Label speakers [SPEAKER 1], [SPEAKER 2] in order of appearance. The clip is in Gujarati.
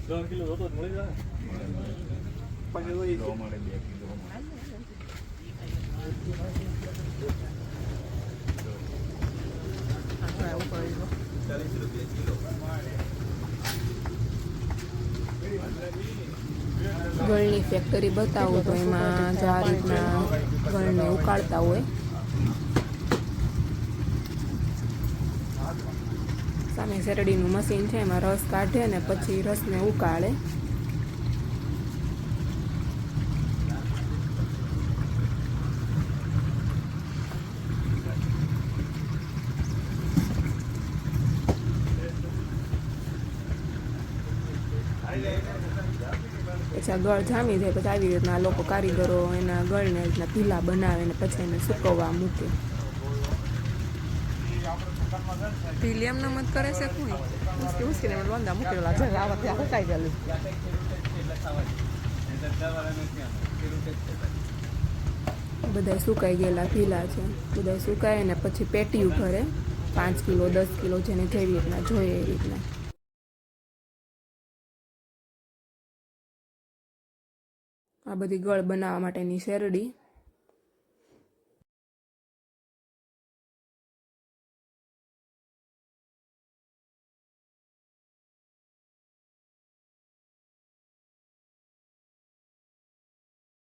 [SPEAKER 1] 3 કિલો જોતો મળી જાય પછી હોય તો મળે 2 કિલો
[SPEAKER 2] ગળની ફેક્ટરી બતાવું તો એમાં જો આ રીતના ગળને ઉકાળતા હોય. સામે શેરડીનું મશીન છે, એમાં રસ કાઢે ને પછી રસને ઉકાળે. પછી આ ગળ જામી જાય પછી આવી રીતના લોકો કારીગરો એના ગળને રીતના પીલા બનાવે ને પછી એને સુકવવા મૂકે. પીલી એમ મત કરે છે કોઈ ઉસકીને લોંદા મૂકેલા છે આવા ત્યાં હકાઈ ગયેલું. બધા સુકાઈ ગયેલા પીલા છે, બધા સુકાય ને પછી પેટીયું ભરે 5 કિલો 10 કિલો જેને જેવી રીતના જોઈએ એ રીતના. આ બધી ગળ બનાવવા માટેની શેરડી.